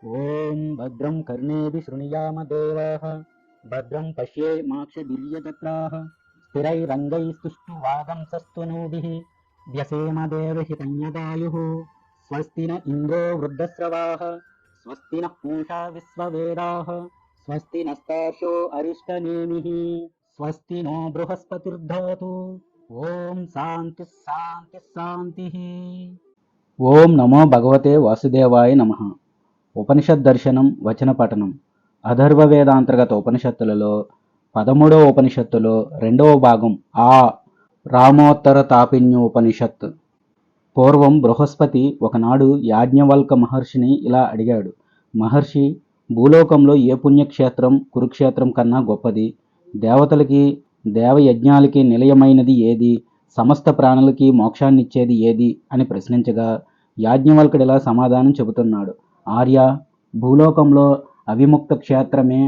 ఓం భద్రం కర్ణేభిः శృణుయామ దేవాः భద్రం పశ్యేమాక్షభిర్యజత్రాः స్థిరైరంగైస్తుష్టువాదంసస్తనూభిः వ్యసేమ దేవహితంయదాయుः స్వస్తి న ఇంద్రో వృద్ధశ్రవాः స్వస్తి నః పూషా విశ్వవేదాः స్వస్తి నస్తార్షో అరిష్టనేమిः స్వస్తి నో బృహస్పతిర్దధాతు. ఓం శాంతి శాంతి శాంతి. ఓం నమో భగవతే వాసుదేవాయ నమః. ఉపనిషద్ దర్శనం వచన పఠనం. అథర్వ వేదాంతర్గత ఉపనిషత్తులలో 13వ ఉపనిషత్తులో 2వ భాగం ఆ రామోత్తర తాపిన్యోపనిషత్. పూర్వం బృహస్పతి ఒకనాడు యాజ్ఞవల్క మహర్షిని ఇలా అడిగాడు. మహర్షి, భూలోకంలో ఏ పుణ్యక్షేత్రం కురుక్షేత్రం కన్నా గొప్పది? దేవతలకి దేవయజ్ఞాలకి నిలయమైనది ఏది? సమస్త ప్రాణులకి మోక్షాన్నిచ్చేది ఏది అని ప్రశ్నించగా యాజ్ఞవల్కుడిలా సమాధానం చెబుతున్నాడు. ఆర్య, భూలోకంలో అవిముక్త క్షేత్రమే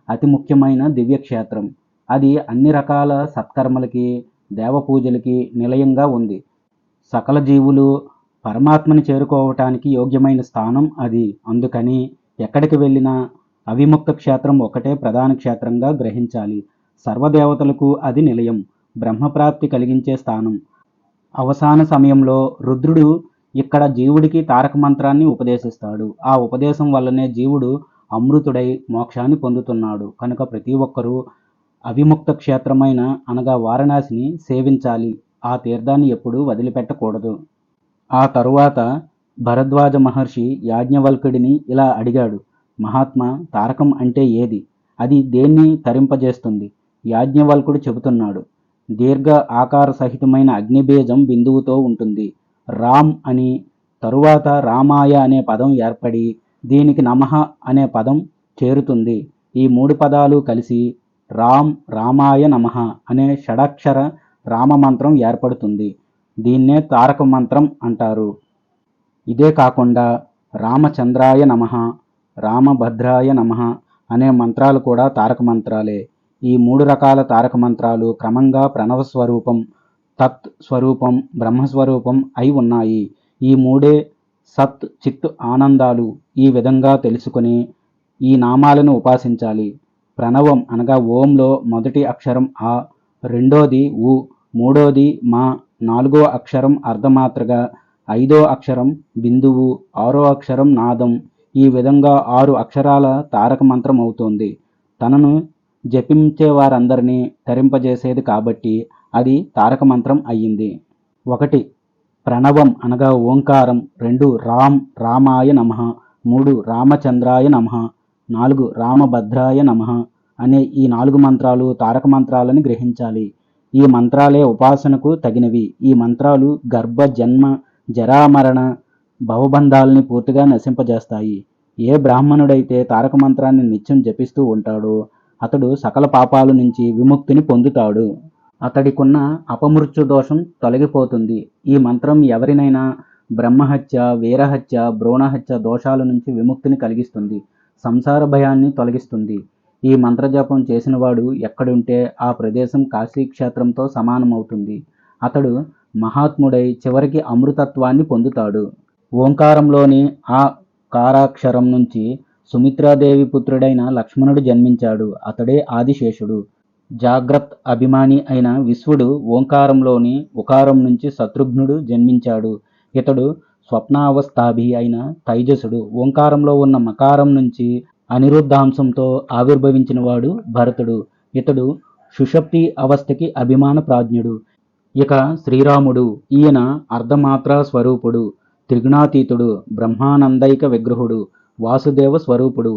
అతి ముఖ్యమైన దివ్యక్షేత్రం. అది అన్ని రకాల సత్కర్మలకి దేవపూజలకి నిలయంగా ఉంది. సకల జీవులు పరమాత్మని చేరుకోవటానికి యోగ్యమైన స్థానం అది. అందుకని ఎక్కడికి వెళ్ళినా అవిముక్త క్షేత్రం ఒకటే ప్రధాన క్షేత్రంగా గ్రహించాలి. సర్వదేవతలకు అది నిలయం, బ్రహ్మప్రాప్తి కలిగించే స్థానం. అవసాన సమయంలో రుద్రుడు ఇక్కడ జీవుడికి తారక మంత్రాన్ని ఉపదేశిస్తాడు. ఆ ఉపదేశం వల్లనే జీవుడు అమృతుడై మోక్షాన్ని పొందుతున్నాడు. కనుక ప్రతి ఒక్కరూ అవిముక్త క్షేత్రమైన అనగా వారణాసిని సేవించాలి. ఆ తీర్థాన్ని ఎప్పుడూ వదిలిపెట్టకూడదు. ఆ తరువాత భరద్వాజ మహర్షి యాజ్ఞవల్కుడిని ఇలా అడిగాడు. మహాత్మా, తారకం అంటే ఏది? అది దేన్ని తరింపజేస్తుంది? యాజ్ఞవల్కుడు చెబుతున్నాడు. దీర్ఘ ఆకార సహితమైన అగ్నిబీజం బిందువుతో ఉంటుంది. రామ్ అని, తరువాత రామాయ అనే పదం ఏర్పడి దీనికి నమః అనే పదం చేరుతుంది. ఈ 3 పదాలు కలిసి రామ్ రామాయ నమః అనే షడాక్షర రామమంత్రం ఏర్పడుతుంది. దీన్నే తారక మంత్రం అంటారు. ఇదే కాకుండా రామచంద్రాయ నమః, రామభద్రాయ నమః అనే మంత్రాలు కూడా తారక మంత్రాలే. ఈ 3 రకాల తారక మంత్రాలు క్రమంగా ప్రణవ స్వరూపం, తత్ స్వరూపం, బ్రహ్మస్వరూపం అయి ఉన్నాయి. ఈ 3 సత్ చిత్ ఆనందాలు. ఈ విధంగా తెలుసుకుని ఈ నామాలను ఉపాసించాలి. ప్రణవం అనగా ఓంలో మొదటి అక్షరం ఆ, రెండోది ఉ, మూడోది మా, 4వ అక్షరం అర్ధమాత్రగా, 5వ అక్షరం బిందువు, 6వ అక్షరం నాదం. ఈ విధంగా 6 అక్షరాల తారక మంత్రం అవుతుంది. తనను జపించే వారందరినీ తరింపజేసేది కాబట్టి అది తారక మంత్రం అయ్యింది. 1 ప్రణవం అనగా ఓంకారం, 2 రామ్ రామాయ నమః, 3 రామచంద్రాయ నమః, 4 రామభద్రాయ నమః అనే ఈ 4 మంత్రాలు తారక మంత్రాలని గ్రహించాలి. ఈ మంత్రాలే ఉపాసనకు తగినవి. ఈ మంత్రాలు గర్భ జన్మ జరామరణ భవబంధాలని పూర్తిగా నశింపజేస్తాయి. ఏ బ్రాహ్మణుడైతే తారక మంత్రాన్ని నిత్యం జపిస్తూ ఉంటాడో అతడు సకల పాపాల నుంచి విముక్తిని పొందుతాడు. అతడికున్న అపమృత్యు దోషం తొలగిపోతుంది. ఈ మంత్రం ఎవరినైనా బ్రహ్మహత్య, వీరహత్య, భ్రూణహత్య దోషాల నుంచి విముక్తిని కలిగిస్తుంది. సంసార భయాన్ని తొలగిస్తుంది. ఈ మంత్రజపం చేసినవాడు ఎక్కడుంటే ఆ ప్రదేశం కాశీక్షేత్రంతో సమానమవుతుంది. అతడు మహాత్ముడై చివరికి అమృతత్వాన్ని పొందుతాడు. ఓంకారంలోని ఆ కారాక్షరం నుంచి సుమిత్రాదేవి పుత్రుడైన లక్ష్మణుడు జన్మించాడు. అతడే ఆదిశేషుడు. జాగ్రత్ అభిమాని అయిన విశ్వుడు ఓంకారంలోని ఉకారం నుంచి శత్రుఘ్నుడు జన్మించాడు. ఇతడు స్వప్నావస్థాభి అయిన తైజసుడు. ఓంకారంలో ఉన్న మకారం నుంచి అనిరుద్ధాంశంతో ఆవిర్భవించినవాడు భరతుడు. ఇతడు సుషప్తి అవస్థకి అభిమాన ప్రాజ్ఞుడు. ఇక శ్రీరాముడు. ఈయన అర్ధమాత్రా స్వరూపుడు, త్రిగుణాతీతుడు, బ్రహ్మానందైక విగ్రహుడు, వాసుదేవ స్వరూపుడు.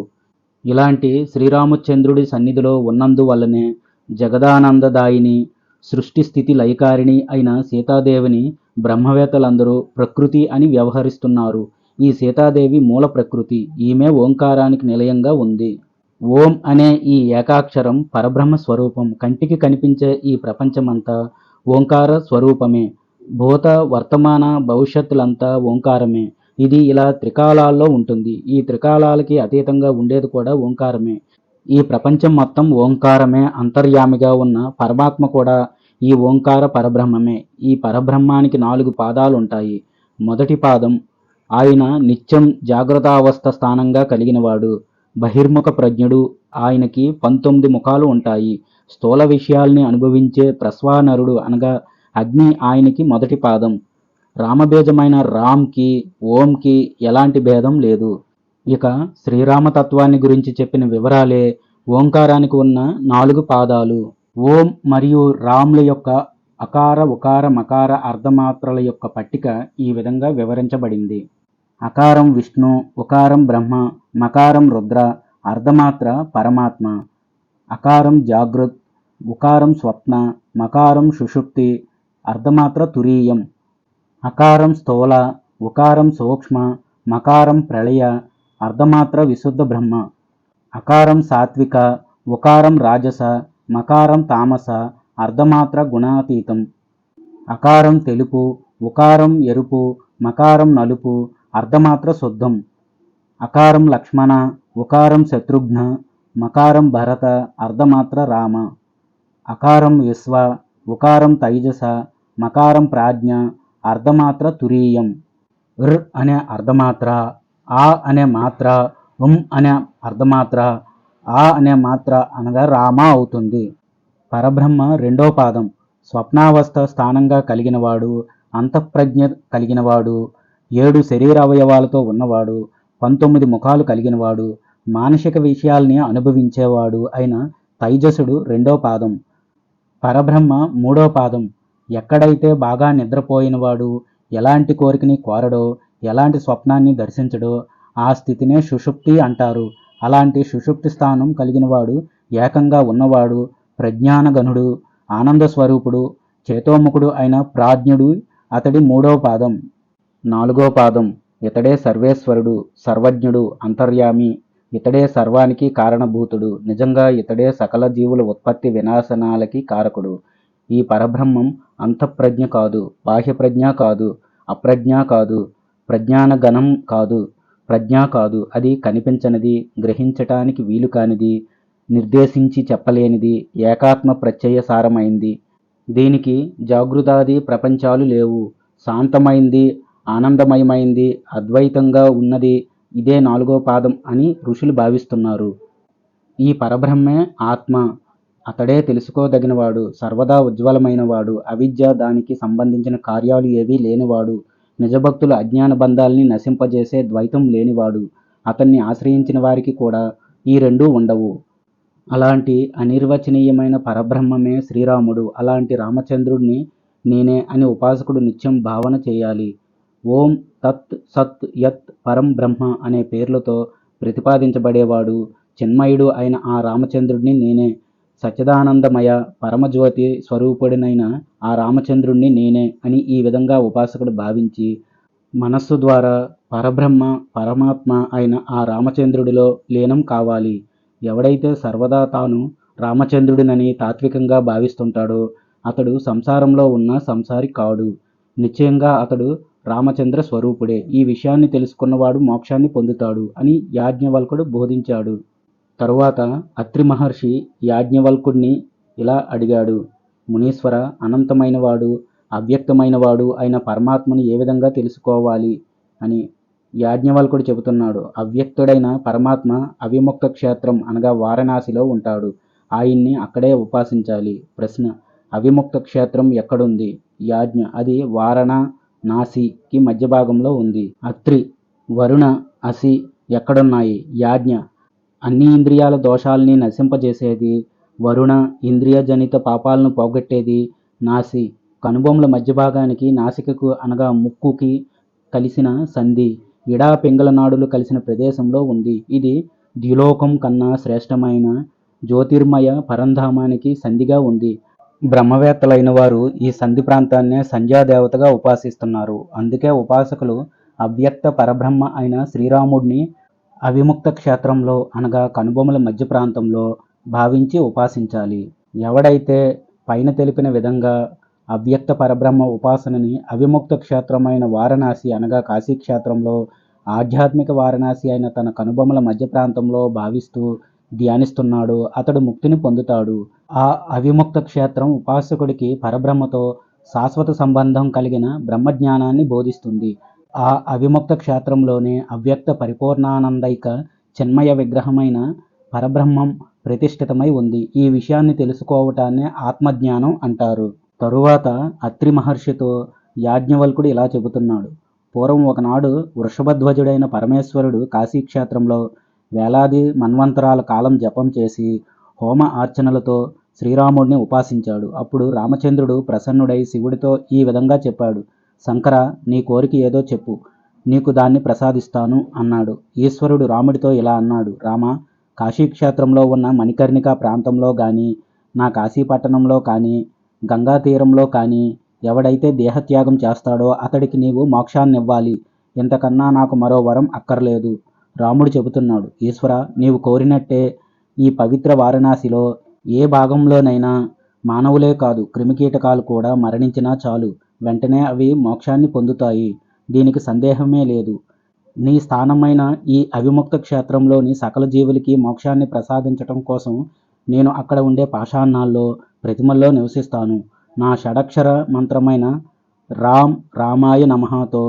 ఇలాంటి శ్రీరామచంద్రుడి సన్నిధిలో ఉన్నందువల్లనే జగదానందదాయిని, సృష్టి స్థితి లయకారిణి అయిన సీతాదేవిని బ్రహ్మవేత్తలందరూ ప్రకృతి అని వ్యవహరిస్తున్నారు. ఈ సీతాదేవి మూల ప్రకృతి. ఈమె ఓంకారానికి నిలయంగా ఉంది. ఓం అనే ఈ ఏకాక్షరం పరబ్రహ్మ స్వరూపం. కంటికి కనిపించే ఈ ప్రపంచమంతా ఓంకార స్వరూపమే. భూత వర్తమాన భవిష్యత్తులంతా ఓంకారమే. ఇది ఇలా త్రికాలాల్లో ఉంటుంది. ఈ త్రికాలాలకి అతీతంగా ఉండేది కూడా ఓంకారమే. ఈ ప్రపంచం మొత్తం ఓంకారమే. అంతర్యామిగా ఉన్న పరమాత్మ కూడా ఈ ఓంకార పరబ్రహ్మమే. ఈ పరబ్రహ్మానికి 4 పాదాలు ఉంటాయి. మొదటి పాదం ఆయన నిత్యం జాగ్రత్తావస్థ స్థానంగా కలిగినవాడు. బహిర్ముఖ ప్రజ్ఞుడు. ఆయనకి 19 ముఖాలు ఉంటాయి. స్థూల విషయాల్ని అనుభవించే ప్రస్వానరుడు అనగా అగ్ని ఆయనకి మొదటి పాదం. రామబీజమైన రామ్కి ఓంకి ఎలాంటి భేదం లేదు. ఇక శ్రీరామతత్వాన్ని గురించి చెప్పిన వివరాలే ఓంకారానికి ఉన్న 4 పాదాలు. ఓం మరియు రామ్ల యొక్క అకార ఉకార మకార అర్ధమాత్రల యొక్క పట్టిక ఈ విధంగా వివరించబడింది. అకారం విష్ణు, ఉకారం బ్రహ్మ, మకారం రుద్ర, అర్ధమాత్ర పరమాత్మ. అకారం జాగృత్, ఉకారం స్వప్న, మకారం సుషుప్తి, అర్ధమాత్ర తురీయం. అకారం స్థూల, ఉకారం సూక్ష్మ, మకారం ప్రళయ, అర్ధమాత్ర విశుద్ధ బ్రహ్మ. అకారం సాత్విక, ఉకారం రాజస, మకారం తామస, అర్ధమాత్ర గుణాతీతం. అకారం తెలుపు, ఉకారం ఎరుపు, మకారం నలుపు, అర్ధమాత్ర శుద్ధం. అకారం లక్ష్మణ, ఉకారం శత్రుఘ్న, మకారం భరత, అర్ధమాత్ర రామ. అకారం విశ్వ, ఉకారం తైజస, మకారం ప్రాజ్ఞ, అర్ధమాత్ర తురీయం. ర్ అనే అర్ధమాత్ర, ఆ అనే మాత్ర, అనే అర్ధమాత్ర, ఆ అనే మాత్ర అనగా రామ అవుతుంది. పరబ్రహ్మ రెండో పాదం. స్వప్నావస్థ స్థానంగా కలిగినవాడు, అంతఃప్రజ్ఞ కలిగినవాడు, 7 శరీరావయవాలతో ఉన్నవాడు, 19 ముఖాలు కలిగినవాడు, మానసిక విషయాల్ని అనుభవించేవాడు అయిన తైజసుడు రెండో పాదం. పరబ్రహ్మ మూడో పాదం. ఎక్కడైతే బాగా నిద్రపోయినవాడు ఎలాంటి కోరికని కోరడో, ఎలాంటి స్వప్నాన్ని దర్శించడో ఆ స్థితినే సుషుప్తి అంటారు. అలాంటి సుషుప్తి స్థానం కలిగినవాడు, ఏకంగా ఉన్నవాడు, ప్రజ్ఞానగణుడు, ఆనంద స్వరూపుడు, చేతోముఖుడు అయిన ప్రాజ్ఞుడు అతడి మూడో పాదం. నాలుగో పాదం. ఇతడే సర్వేశ్వరుడు, సర్వజ్ఞుడు, అంతర్యామి. ఇతడే సర్వానికి కారణభూతుడు. నిజంగా ఇతడే సకల జీవుల ఉత్పత్తి వినాశనాలకి కారకుడు. ఈ పరబ్రహ్మం అంతఃప్రజ్ఞ కాదు, బాహ్యప్రజ్ఞ కాదు, అప్రజ్ఞ కాదు, ప్రజ్ఞానగణం కాదు, ప్రజ్ఞ కాదు. అది కనిపించనిది, గ్రహించటానికి వీలు కానిది, నిర్దేశించి చెప్పలేనిది, ఏకాత్మ ప్రత్యయసారమైంది. దీనికి జాగృతాది ప్రపంచాలు లేవు. శాంతమైంది, ఆనందమయమైంది, అద్వైతంగా ఉన్నది ఇదే నాలుగో పాదం అని ఋషులు భావిస్తున్నారు. ఈ పరబ్రహ్మే ఆత్మ. అతడే తెలుసుకోదగినవాడు, సర్వదా ఉజ్వలమైనవాడు, అవిద్య దానికి సంబంధించిన కార్యాలు ఏవీ లేనివాడు, నిజభక్తుల అజ్ఞాన బంధాల్ని నశింపజేసే ద్వైతం లేనివాడు. అతన్ని ఆశ్రయించిన వారికి కూడా ఈ రెండూ ఉండవు. అలాంటి అనిర్వచనీయమైన పరబ్రహ్మమే శ్రీరాముడు. అలాంటి రామచంద్రుడిని నేనే అని ఉపాసకుడు నిత్యం భావన చేయాలి. ఓం తత్ సత్ యత్ పరం బ్రహ్మ అనే పేర్లతో ప్రతిపాదించబడేవాడు, చిన్మయుడు అయిన ఆ రామచంద్రుడిని నేనే, సచ్చిదానందమయ పరమజ్యోతి స్వరూపుడినైన ఆ రామచంద్రుడిని నేనే అని ఈ విధంగా ఉపాసకుడు భావించి మనస్సు ద్వారా పరబ్రహ్మ పరమాత్మ అయిన ఆ రామచంద్రుడిలో లీనం కావాలి. ఎవడైతే సర్వదా తాను రామచంద్రుడినని తాత్వికంగా భావిస్తుంటాడో అతడు సంసారంలో ఉన్న సంసారి కాడు. నిశ్చయంగా అతడు రామచంద్ర స్వరూపుడే. ఈ విషయాన్ని తెలుసుకున్నవాడు మోక్షాన్ని పొందుతాడు అని యాజ్ఞవల్కుడు బోధించాడు. తరువాత అత్రి మహర్షి యాజ్ఞవల్కుడిని ఇలా అడిగాడు: మునీశ్వర, అనంతమైనవాడు, అవ్యక్తమైనవాడు అయిన పరమాత్మను ఏ విధంగా తెలుసుకోవాలి అని. యాజ్ఞవల్కుడు చెబుతున్నాడు: అవ్యక్తుడైన పరమాత్మ అవిముక్త క్షేత్రం అనగా వారణాసిలో ఉంటాడు. ఆయన్ని అక్కడే ఉపాసించాలి. ప్రశ్న: అవిముక్త క్షేత్రం ఎక్కడుంది? యాజ్ఞ: అది వారణాసికి మధ్య భాగంలో ఉంది. అత్రి: వరుణ, అసి ఎక్కడున్నాయి? యాజ్ఞ: అన్ని ఇంద్రియాల దోషాల్ని నశింపజేసేది వరుణ, ఇంద్రియజనిత పాపాలను పోగొట్టేది నాసి. కనుబొమ్మల మధ్య భాగానికి నాసికకు అనగా ముక్కుకి కలిసిన సంధి ఇడా పింగళ నాడులు కలిసిన ప్రదేశంలో ఉంది. ఇది ద్యులోకం కన్నా శ్రేష్టమైన జ్యోతిర్మయ పరంధామానికి సంధిగా ఉంది. బ్రహ్మవేత్తలైన వారు ఈ సంధి ప్రాంతాన్నే సంధ్యాదేవతగా ఉపాసిస్తున్నారు. అందుకే ఉపాసకులు అవ్యక్త పరబ్రహ్మ అయిన శ్రీరాముడిని అవిముక్త క్షేత్రంలో అనగా కనుబొమ్మల మధ్య ప్రాంతంలో భావించి ఉపాసించాలి. ఎవడైతే పైన తెలిపిన విధంగా అవ్యక్త పరబ్రహ్మ ఉపాసనని అవిముక్త క్షేత్రమైన వారణాసి అనగా కాశీక్షేత్రంలో, ఆధ్యాత్మిక వారణాసి అయిన తన కనుబొమ్మల మధ్య ప్రాంతంలో భావిస్తూ ధ్యానిస్తున్నాడు, అతడు ముక్తిని పొందుతాడు. ఆ అవిముక్త క్షేత్రం ఉపాసకుడికి పరబ్రహ్మతో శాశ్వత సంబంధం కలిగిన బ్రహ్మజ్ఞానాన్ని బోధిస్తుంది. ఆ అవిముక్త క్షేత్రంలోనే అవ్యక్త పరిపూర్ణానందైక చిన్మయ విగ్రహమైన పరబ్రహ్మం ప్రతిష్ఠితమై ఉంది. ఈ విషయాన్ని తెలుసుకోవటాన్నే ఆత్మజ్ఞానం అంటారు. తరువాత అత్రి మహర్షితో యాజ్ఞవల్కుడు ఇలా చెబుతున్నాడు. పూర్వం ఒకనాడు వృషభధ్వజుడైన పరమేశ్వరుడు కాశీక్షేత్రంలో వేలాది మన్వంతరాల కాలం జపం చేసి హోమ ఆర్చనలతో శ్రీరాముడిని ఉపాసించాడు. అప్పుడు రామచంద్రుడు ప్రసన్నుడై శివుడితో ఈ విధంగా చెప్పాడు. శంకర, నీ కోరిక ఏదో చెప్పు, నీకు దాన్ని ప్రసాదిస్తాను అన్నాడు. ఈశ్వరుడు రాముడితో ఇలా అన్నాడు. రామ, కాశీక్షేత్రంలో ఉన్న మణికర్ణిక ప్రాంతంలో కానీ, నా కాశీపట్టణంలో కానీ, గంగా తీరంలో కానీ ఎవడైతే దేహత్యాగం చేస్తాడో అతడికి నీవు మోక్షాన్నివ్వాలి. ఇంతకన్నా నాకు మరో వరం అక్కర్లేదు. రాముడు చెబుతున్నాడు. ఈశ్వర, నీవు కోరినట్టే ఈ పవిత్ర వారణాసిలో ఏ భాగంలోనైనా మానవులే కాదు క్రిమికీటకాలు కూడా మరణించినా చాలు, వెంటనే అవి మోక్షాన్ని పొందుతాయి. దీనికి సందేహమే లేదు. నీ స్థానమైన ఈ అవిముక్త క్షేత్రంలోని సకల జీవులకి మోక్షాన్ని ప్రసాదించటం కోసం నేను అక్కడ ఉండే పాషాణాల్లో ప్రతిమల్లో నివసిస్తాను. నా షడక్షర మంత్రమైన రామ్ రామాయ నమఃతో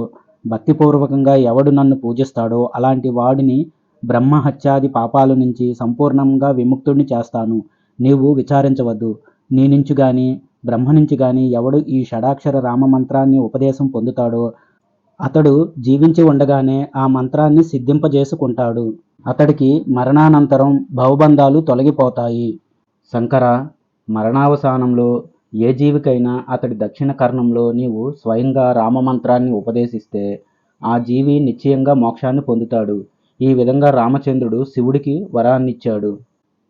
భక్తిపూర్వకంగా ఎవడు నన్ను పూజిస్తాడో అలాంటి వాడిని బ్రహ్మహత్యాది పాపాల నుంచి సంపూర్ణంగా విముక్తుడిని చేస్తాను. నీవు విచారించవద్దు. నీ నుంచి కానీ బ్రహ్మ నుంచి కానీ ఎవడు ఈ షడాక్షర రామమంత్రాన్ని ఉపదేశం పొందుతాడో అతడు జీవించి ఉండగానే ఆ మంత్రాన్ని సిద్ధింపజేసుకుంటాడు. అతడికి మరణానంతరం భవబంధాలు తొలగిపోతాయి. శంకర, మరణావసానంలో ఏ జీవికైనా అతడి దక్షిణ కర్ణంలో నీవు స్వయంగా రామమంత్రాన్ని ఉపదేశిస్తే ఆ జీవి నిశ్చయంగా మోక్షాన్ని పొందుతాడు. ఈ విధంగా రామచంద్రుడు శివుడికి వరాన్నిచ్చాడు.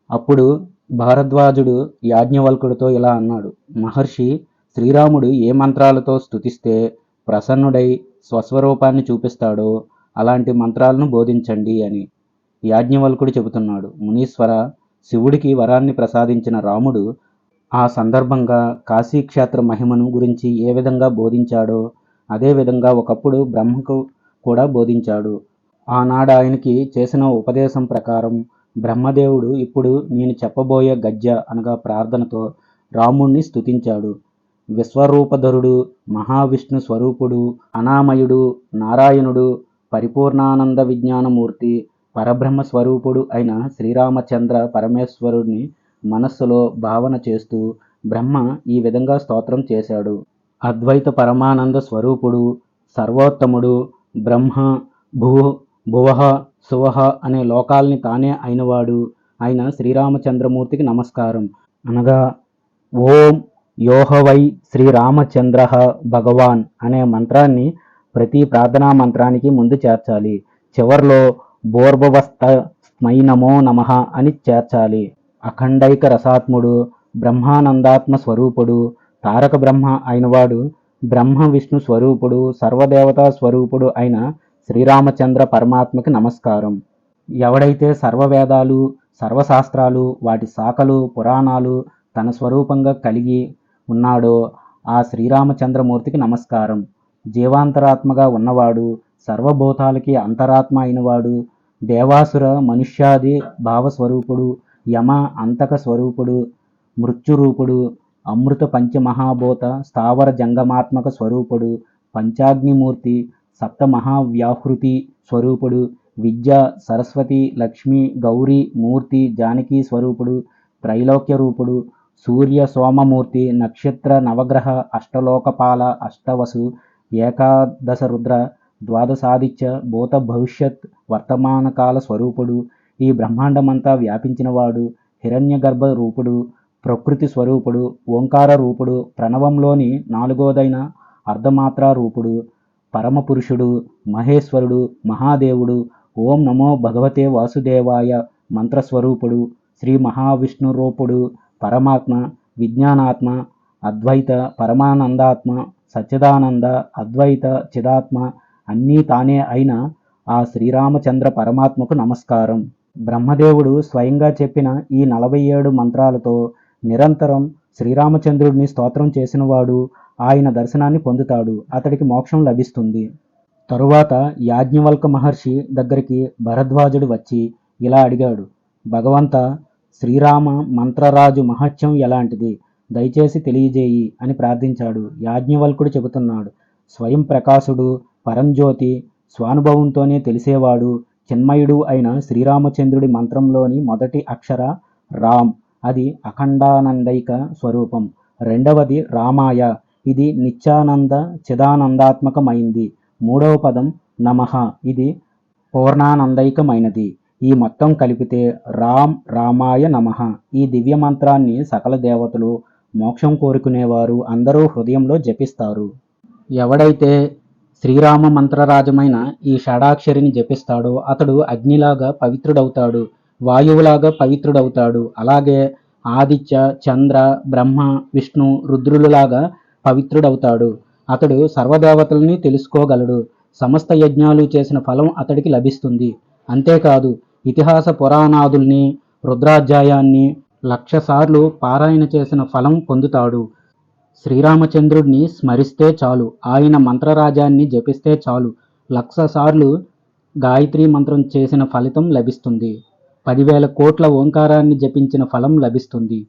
అప్పుడు భారద్వాజుడు యాజ్ఞవల్కుడితో ఇలా అన్నాడు. మహర్షి, శ్రీరాముడు ఏ మంత్రాలతో స్తుతిస్తే ప్రసన్నుడై స్వస్వరూపాన్ని చూపిస్తాడో అలాంటి మంత్రాలను బోధించండి అని. యాజ్ఞవల్కుడు చెబుతున్నాడు. మునీశ్వర, శివుడికి వరాన్ని ప్రసాదించిన రాముడు ఆ సందర్భంగా కాశీక్షేత్ర మహిమను గురించి ఏ విధంగా బోధించాడో అదేవిధంగా ఒకప్పుడు బ్రహ్మకు కూడా బోధించాడు. ఆనాడు ఆయనకి చేసిన ఉపదేశం ప్రకారం బ్రహ్మదేవుడు ఇప్పుడు నేను చెప్పబోయే గద్య అనగా ప్రార్థనతో రాముణ్ణి స్తుతించాడు. విశ్వరూపధరుడు, మహావిష్ణు స్వరూపుడు, అనామయుడు, నారాయణుడు, పరిపూర్ణానంద విజ్ఞానమూర్తి, పరబ్రహ్మ స్వరూపుడు అయిన శ్రీరామచంద్ర పరమేశ్వరుడిని మనస్సులో భావన చేస్తూ బ్రహ్మ ఈ విధంగా స్తోత్రం చేశాడు. అద్వైత పరమానంద స్వరూపుడు, సర్వోత్తముడు, బ్రహ్మ, భూ భువః సువః అనే లోకాల్ని తానే అయినవాడు అయిన శ్రీరామచంద్రమూర్తికి నమస్కారం అనగా ఓం యోహవై శ్రీరామచంద్ర భగవాన్ అనే మంత్రాన్ని ప్రతి ప్రార్థనా మంత్రానికి ముందు చేర్చాలి. చివర్లో భూర్భువస్తస్మై నమో నమః అని చేర్చాలి. అఖండైక రసాత్ముడు, బ్రహ్మానందాత్మ స్వరూపుడు, తారక బ్రహ్మ అయినవాడు, బ్రహ్మ విష్ణు స్వరూపుడు, సర్వదేవతా స్వరూపుడు అయిన శ్రీరామచంద్ర పరమాత్మకి నమస్కారం. ఎవడైతే సర్వవేదాలు, సర్వశాస్త్రాలు, వాటి శాఖలు, పురాణాలు తన స్వరూపంగా కలిగి ఉన్నాడో ఆ శ్రీరామచంద్రమూర్తికి నమస్కారం. జీవాంతరాత్మగా ఉన్నవాడు, సర్వభూతాలకి అంతరాత్మ అయినవాడు, దేవాసుర మనుష్యాది భావస్వరూపుడు, యమ అంతక స్వరూపుడు, మృత్యురూపుడు, అమృత పంచమహాభూత స్థావర జంగమాత్మక స్వరూపుడు, పంచాగ్నిమూర్తి, సప్త మహావ్యాహృతి స్వరూపుడు, విద్య, సరస్వతి, లక్ష్మి, గౌరీ మూర్తి, జానకి స్వరూపుడు, త్రైలోక్య రూపుడు, సూర్య సోమమూర్తి, నక్షత్ర నవగ్రహ అష్టలోకపాల, అష్టవసు, ఏకాదశ రుద్ర, ద్వాదశాదిత్య, భూత భవిష్యత్ వర్తమానకాల స్వరూపుడు, ఈ బ్రహ్మాండమంతా వ్యాపించినవాడు, హిరణ్యగర్భ రూపుడు, ప్రకృతి స్వరూపుడు, ఓంకార రూపుడు, ప్రణవంలోని నాలుగోదైన అర్ధమాత్రా రూపుడు, పరమపురుషుడు, మహేశ్వరుడు, మహాదేవుడు, ఓం నమో భగవతే వాసుదేవాయ మంత్రస్వరూపుడు, శ్రీ మహావిష్ణురూపుడు, పరమాత్మ, విజ్ఞానాత్మ, అద్వైత పరమానందాత్మ, సచ్చిదానంద అద్వైత చిదాత్మ అన్నీ తానే అయిన ఆ శ్రీరామచంద్ర పరమాత్మకు నమస్కారం. బ్రహ్మదేవుడు స్వయంగా చెప్పిన ఈ 47 మంత్రాలతో నిరంతరం శ్రీరామచంద్రుడిని స్తోత్రం చేసినవాడు ఆయన దర్శనాన్ని పొందుతాడు. అతడికి మోక్షం లభిస్తుంది. తరువాత యాజ్ఞవల్క మహర్షి దగ్గరికి భరద్వాజుడు వచ్చి ఇలా అడిగాడు. భగవంత, శ్రీరామ మంత్రరాజు మహత్యం ఎలాంటిది? దయచేసి తెలియజేయి అని ప్రార్థించాడు. యాజ్ఞవల్కుడు చెబుతున్నాడు. స్వయం ప్రకాశుడు, పరంజ్యోతి, స్వానుభవంతోనే తెలిసేవాడు, చిన్మయుడు అయిన శ్రీరామచంద్రుడి మంత్రంలోని మొదటి అక్షర రామ్, అది అఖండానందైక స్వరూపం. రెండవది రామాయ, ఇది నిత్యానంద చిదానందాత్మకమైంది. మూడవ పదం నమః, ఇది పూర్ణానందైకమైనది. ఈ మొత్తం కలిపితే రామ్ రామాయ నమః. ఈ దివ్య మంత్రాన్ని సకల దేవతలు, మోక్షం కోరుకునేవారు అందరూ హృదయంలో జపిస్తారు. ఎవడైతే శ్రీరామ మంత్రరాజమైన ఈ షడాక్షరిని జపిస్తాడో అతడు అగ్నిలాగా పవిత్రుడవుతాడు, వాయువులాగా పవిత్రుడవుతాడు. అలాగే ఆదిత్య, చంద్ర, బ్రహ్మ, విష్ణు, రుద్రులులాగా పవిత్రుడవుతాడు. అతడు సర్వదేవతల్ని తెలుసుకోగలడు. సమస్త యజ్ఞాలు చేసిన ఫలం అతడికి లభిస్తుంది. అంతేకాదు ఇతిహాస పురాణాదుల్ని, రుద్రాధ్యాయాన్ని 1,00,000 సార్లు పారాయణ చేసిన ఫలం పొందుతాడు. శ్రీరామచంద్రుడిని స్మరిస్తే చాలు, ఆయన మంత్రరాజాన్ని జపిస్తే చాలు 1,00,000 సార్లు గాయత్రీ మంత్రం చేసిన ఫలితం లభిస్తుంది. 10,000 కోట్ల ఓంకారాన్ని జపించిన ఫలం లభిస్తుంది.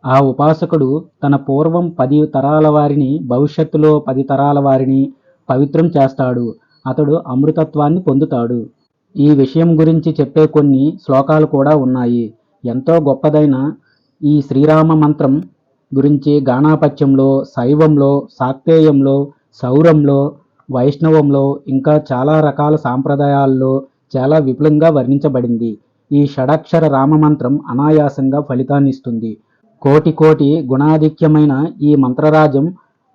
ఆ ఉపాసకుడు తన పూర్వం 10 తరాల వారిని, భవిష్యత్తులో 10 తరాల వారిని పవిత్రం చేస్తాడు. అతడు అమృతత్వాన్ని పొందుతాడు. ఈ విషయం గురించి చెప్పే కొన్ని శ్లోకాలు కూడా ఉన్నాయి. ఎంతో గొప్పదైన ఈ శ్రీరామ మంత్రం గురించి గాణాపత్యంలో, శైవంలో, శాక్తేయంలో, సౌరంలో, వైష్ణవంలో ఇంకా చాలా రకాల సాంప్రదాయాల్లో చాలా విపులంగా వర్ణించబడింది. ఈ షడక్షర రామమంత్రం అనాయాసంగా ఫలితాన్నిస్తుంది. కోటి కోటి గుణాధిక్యమైన ఈ మంత్రరాజం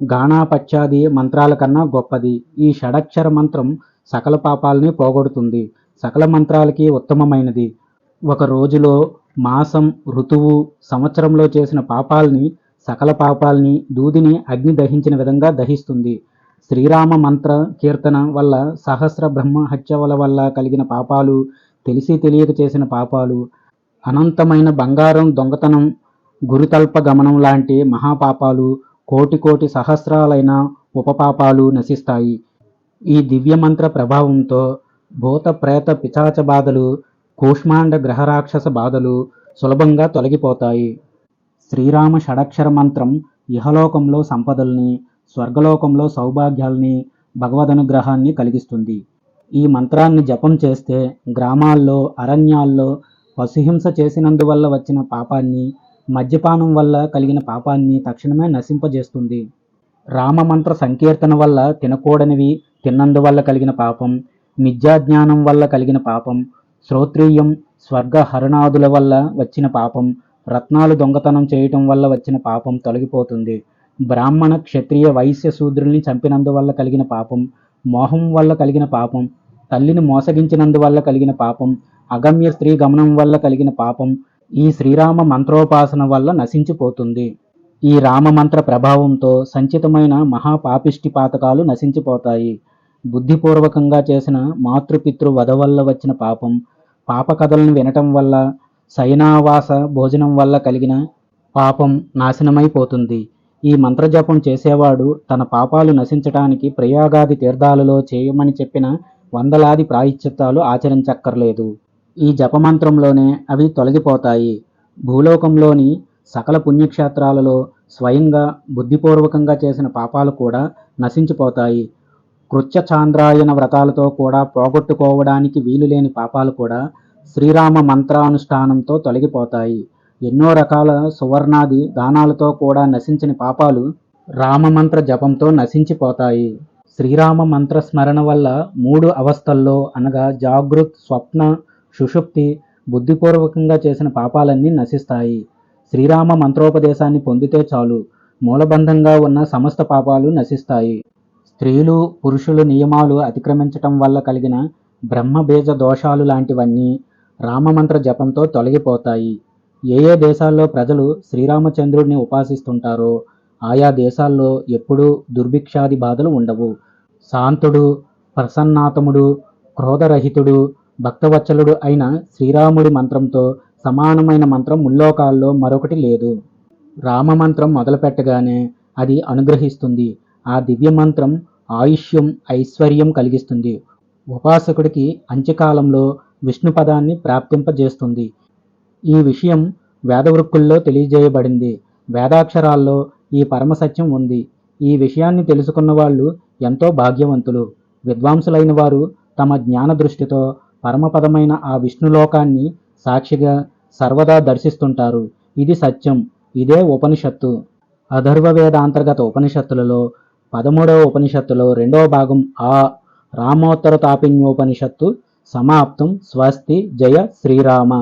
గాణాపత్యాది మంత్రాల కన్నా గొప్పది. ఈ షడక్షర మంత్రం సకల పాపాలని పోగొడుతుంది. సకల మంత్రాలకి ఉత్తమమైనది. ఒక రోజులో, మాసం, ఋతువు, సంవత్సరంలో చేసిన పాపాలని, సకల పాపాలని దూదిని అగ్ని దహించిన విధంగా దహిస్తుంది. శ్రీరామ మంత్ర కీర్తన వల్ల సహస్ర బ్రహ్మ హత్యల వల్ల కలిగిన పాపాలు, తెలిసి తెలియక చేసిన పాపాలు, అనంతమైన బంగారం దొంగతనం, గురుతల్ప గమనం లాంటి మహాపాపాలు, కోటి కోటి సహస్రాలైన ఉపపాపాలు నశిస్తాయి. ఈ దివ్యమంత్ర ప్రభావంతో భూత ప్రేత పిశాచ బాధలు, కూష్మాండ గ్రహరాక్షస బాధలు సులభంగా తొలగిపోతాయి. శ్రీరామ షడక్షర మంత్రం ఇహలోకంలో సంపదల్ని, స్వర్గలోకంలో సౌభాగ్యాల్ని, భగవదనుగ్రహాన్ని కలిగిస్తుంది. ఈ మంత్రాన్ని జపం చేస్తే గ్రామాల్లో, అరణ్యాల్లో పశుహింస చేసినందువల్ల వచ్చిన పాపాన్ని, మద్యపానం వల్ల కలిగిన పాపాన్ని తక్షణమే నశింపజేస్తుంది. రామమంత్ర సంకీర్తన వల్ల తినకూడనివి తిన్నందువల్ల కలిగిన పాపం, మిథ్యాజ్ఞానం వల్ల కలిగిన పాపం, శ్రోత్రియం స్వర్గ హరణాదుల వల్ల వచ్చిన పాపం, రత్నాలు దొంగతనం చేయటం వల్ల వచ్చిన పాపం తొలగిపోతుంది. బ్రాహ్మణ, క్షత్రియ, వైశ్య శూద్రుల్ని చంపినందువల్ల కలిగిన పాపం, మోహం వల్ల కలిగిన పాపం, తల్లిని మోసగించినందువల్ల కలిగిన పాపం, అగమ్య స్త్రీ గమనం వల్ల కలిగిన పాపం ఈ శ్రీరామ మంత్రోపాసన వల్ల నశించిపోతుంది. ఈ రామమంత్ర ప్రభావంతో సంచితమైన మహాపాపిష్టి పాతకాలు నశించిపోతాయి. బుద్ధిపూర్వకంగా చేసిన మాతృపితృ వధ వల్ల వచ్చిన పాపం, పాప కథలను వినటం వల్ల, శయనావాస భోజనం వల్ల కలిగిన పాపం నాశనమైపోతుంది. ఈ మంత్రజపం చేసేవాడు తన పాపాలు నశించటానికి ప్రయాగాది తీర్థాలలో చేయమని చెప్పిన వందలాది ప్రాయశ్చిత్తాలు ఆచరించక్కర్లేదు. ఈ జపమంత్రంలోనే అవి తొలగిపోతాయి. భూలోకంలోని సకల పుణ్యక్షేత్రాలలో స్వయంగా బుద్ధిపూర్వకంగా చేసిన పాపాలు కూడా నశించిపోతాయి. కృత్య చాంద్రాయణ వ్రతాలతో కూడా పోగొట్టుకోవడానికి వీలులేని పాపాలు కూడా శ్రీరామ మంత్రానుష్ఠానంతో తొలగిపోతాయి. ఎన్నో రకాల సువర్ణాది దానాలతో కూడా నశించిన పాపాలు రామమంత్ర జపంతో నశించిపోతాయి. శ్రీరామ మంత్ర స్మరణ వల్ల 3 అవస్థల్లో అనగా జాగృత్, స్వప్న, సుషుప్తి బుద్ధిపూర్వకంగా చేసిన పాపాలన్నీ నశిస్తాయి. శ్రీరామ మంత్రోపదేశాన్ని పొందితే చాలు, మూలబంధంగా ఉన్న సమస్త పాపాలు నశిస్తాయి. స్త్రీలు, పురుషులు నియమాలు అతిక్రమించటం వల్ల కలిగిన బ్రహ్మబీజ దోషాలు లాంటివన్నీ రామమంత్ర జపంతో తొలగిపోతాయి. ఏ ఏ దేశాల్లో ప్రజలు శ్రీరామచంద్రుడిని ఉపాసిస్తుంటారో ఆయా దేశాల్లో ఎప్పుడూ దుర్భిక్షాది బాధలు ఉండవు. శాంతుడు, ప్రసన్నాతముడు, క్రోధరహితుడు, భక్తవత్సలుడు అయిన శ్రీరాముడి మంత్రంతో సమానమైన మంత్రం ముల్లోకాల్లో మరొకటి లేదు. రామమంత్రం మొదలుపెట్టగానే అది అనుగ్రహిస్తుంది. ఆ దివ్య మంత్రం ఆయుష్యం, ఐశ్వర్యం కలిగిస్తుంది. ఉపాసకుడికి అంత్యకాలంలో విష్ణు పదాన్ని ప్రాప్తింపజేస్తుంది. ఈ విషయం వేదవృక్కుల్లో తెలియజేయబడింది. వేదాక్షరాల్లో ఈ పరమసత్యం ఉంది. ఈ విషయాన్ని తెలుసుకున్న వాళ్ళు ఎంతో భాగ్యవంతులు. విద్వాంసులైన వారు తమ జ్ఞాన దృష్టితో పరమపదమైన ఆ విష్ణులోకాన్ని సాక్షిగా సర్వదా దర్శిస్తుంటారు. ఇది సత్యం. ఇదే ఉపనిషత్తు. అథర్వ వేదాంతర్గత ఉపనిషత్తులలో 13వ ఉపనిషత్తులో 2వ భాగం ఆ రామోత్తర తాపిన్యోపనిషత్తు సమాప్తం. స్వస్తి. జయ శ్రీరామ.